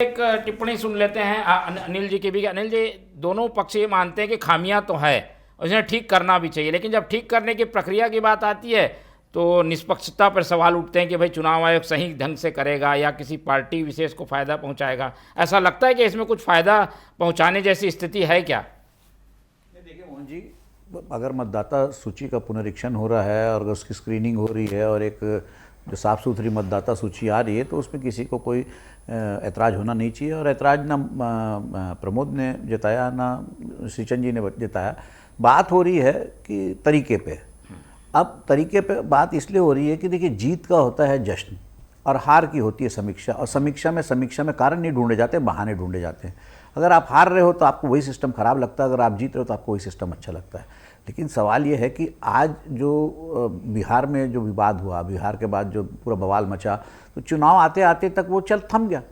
एक टिप्पणी सुन लेते हैं अनिल जी की भी। अनिल जी, दोनों पक्ष ये मानते हैं कि खामियां तो है, उसे ठीक करना भी चाहिए, लेकिन जब ठीक करने की प्रक्रिया की बात आती है तो निष्पक्षता पर सवाल उठते हैं कि भाई चुनाव आयोग सही ढंग से करेगा या किसी पार्टी विशेष को फ़ायदा पहुंचाएगा। ऐसा लगता है कि इसमें कुछ फ़ायदा पहुंचाने जैसी स्थिति है क्या? देखिए मोहन जी, अगर मतदाता सूची का पुनरीक्षण हो रहा है और उसकी स्क्रीनिंग हो रही है और एक जो साफ़ सुथरी मतदाता सूची आ रही है, तो उसमें किसी को कोई ऐतराज़ होना नहीं चाहिए। और ऐतराज़ ना प्रमोद ने जताया ना श्रीचंद जी ने जताया। बात हो रही है कि तरीके पे। अब तरीके पे बात इसलिए हो रही है कि देखिए, जीत का होता है जश्न और हार की होती है समीक्षा। और समीक्षा में कारण नहीं ढूंढे जाते, बहाने ढूंढे जाते हैं। अगर आप हार रहे हो तो आपको वही सिस्टम ख़राब लगता है, अगर आप जीत रहे हो तो आपको वही सिस्टम अच्छा लगता है। लेकिन सवाल ये है कि आज जो बिहार में जो विवाद हुआ, बिहार के बाद जो पूरा बवाल मचा, तो चुनाव आते आते तक वो थम गया।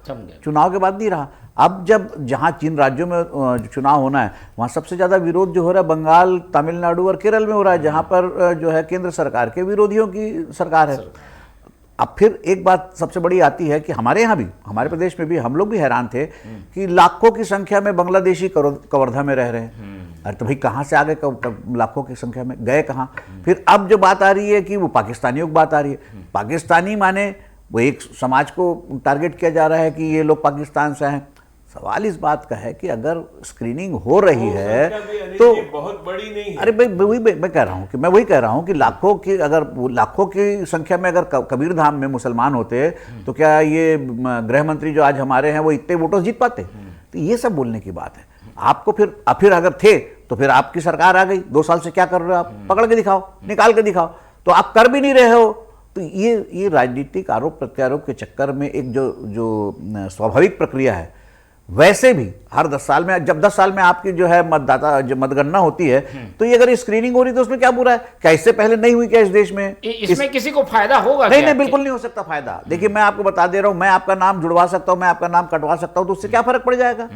चुनाव के बाद नहीं रहा। अब जब जहाँ जिन राज्यों में चुनाव होना है वहाँ सबसे ज़्यादा विरोध जो हो रहा है बंगाल, तमिलनाडु और केरल में हो रहा है, जहाँ पर जो है केंद्र सरकार के विरोधियों की सरकार है। अब फिर एक बात सबसे बड़ी आती है कि हमारे यहाँ भी, हमारे प्रदेश में भी हम लोग भी हैरान थे कि लाखों की संख्या में बांग्लादेशी कवर्धा में रह रहे हैं। अरे तो भाई कहाँ से आ गए, लाखों की संख्या में गए कहाँ? फिर अब जो बात आ रही है कि वो पाकिस्तानियों की बात आ रही है। पाकिस्तानी माने वो एक समाज को टारगेट किया जा रहा है कि ये लोग पाकिस्तान से हैं। सवाल इस बात का है कि अगर स्क्रीनिंग हो रही है तो बहुत बड़ी नहीं है। अरे भाई वही मैं कह रहा हूँ कि लाखों की संख्या में अगर कबीर धाम में मुसलमान होते तो क्या ये गृह मंत्री जो आज हमारे हैं वो इतने वोटों जीत पाते? तो ये सब बोलने की बात है। आपको फिर अगर थे तो फिर आपकी सरकार आ गई, 2 साल से क्या कर रहे हो आप? पकड़ के दिखाओ, निकाल के दिखाओ। तो आप कर भी नहीं रहे हो। तो ये राजनीतिक आरोप प्रत्यारोप के चक्कर में एक जो स्वाभाविक प्रक्रिया है, वैसे भी हर 10 साल में, जब 10 साल में आपकी जो है मतगणना होती है, तो ये अगर स्क्रीनिंग हो रही तो उसमें क्या बुरा है? क्या इससे पहले नहीं हुई क्या इस देश में? इसमें किसी को फायदा होगा? नहीं, बिल्कुल नहीं हो सकता फायदा। देखिए, मैं आपको बता दे रहा हूं, मैं आपका नाम जुड़वा सकता हूं, मैं आपका नाम कटवा सकता हूं, तो उससे क्या फर्क पड़ जाएगा?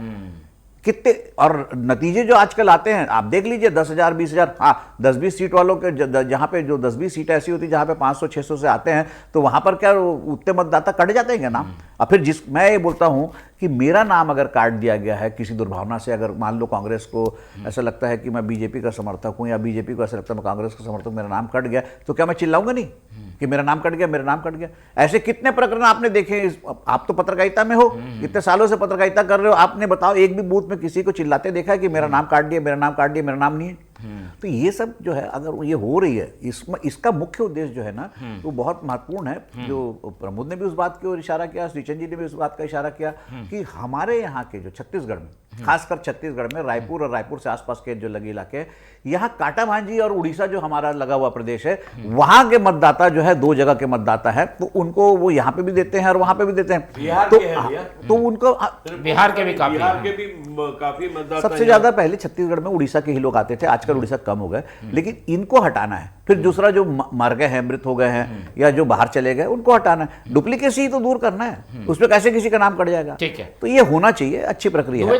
कितने और नतीजे जो आजकल आते हैं आप देख लीजिए, 10,000 20,000, हाँ 10-20 सीट वालों के जहाँ पे जो 10-20 सीट ऐसी होती है जहाँ पे 500-600 से आते हैं, तो वहाँ पर क्या उतने मतदाता कट जाते हैं क्या नाम? और फिर मैं ये बोलता हूँ कि मेरा नाम अगर काट दिया गया है किसी दुर्भावना से, अगर मान लो कांग्रेस को ऐसा लगता है कि मैं बीजेपी का समर्थक हूँ या बीजेपी को ऐसा लगता है मैं कांग्रेस का समर्थक, मेरा नाम कट गया, तो क्या मैं चिल्लाऊंगा नहीं कि मेरा नाम कट गया, मेरा नाम कट गया? ऐसे कितने प्रकरण आपने देखे? आप तो पत्रकारिता में हो, इतने सालों से पत्रकारिता कर रहे हो, आपने बताओ एक भी बूथ में किसी को चिल्लाते देखा है कि मेरा नाम काट दिया, मेरा नाम काट दिया, मेरा नाम नहीं है? तो ये सब जो है, अगर ये हो रही है, इसका मुख्य उद्देश्य जो है ना, वो बहुत महत्वपूर्ण है। जो प्रमोद ने भी उस बात की ओर इशारा किया, श्रीचंद जी ने भी उस बात का इशारा किया कि हमारे यहाँ के जो छत्तीसगढ़ में, खासकर छत्तीसगढ़ में रायपुर और रायपुर से आसपास के जो लगे इलाके, यहाँ काटा भांजी और उड़ीसा जो हमारा लगा हुआ प्रदेश है, वहां के मतदाता जो है 2 जगह के मतदाता है, तो उनको वो यहाँ पे भी देते हैं और वहां पे भी देते हैं। तो उनको बिहार के भी काफी मतदाता, सबसे ज्यादा पहले छत्तीसगढ़ में उड़ीसा के ही लोग आते थे, आजकल उड़ीसा कम हो गए, लेकिन इनको हटाना है। फिर दूसरा जो मर गए हैं, मृत हो गए हैं या जो बाहर चले गए, उनको हटाना है। डुप्लीकेसी तो दूर करना है, उसमें कैसे किसी का नाम कट जाएगा? ठीक है, तो ये होना चाहिए, अच्छी प्रक्रिया है।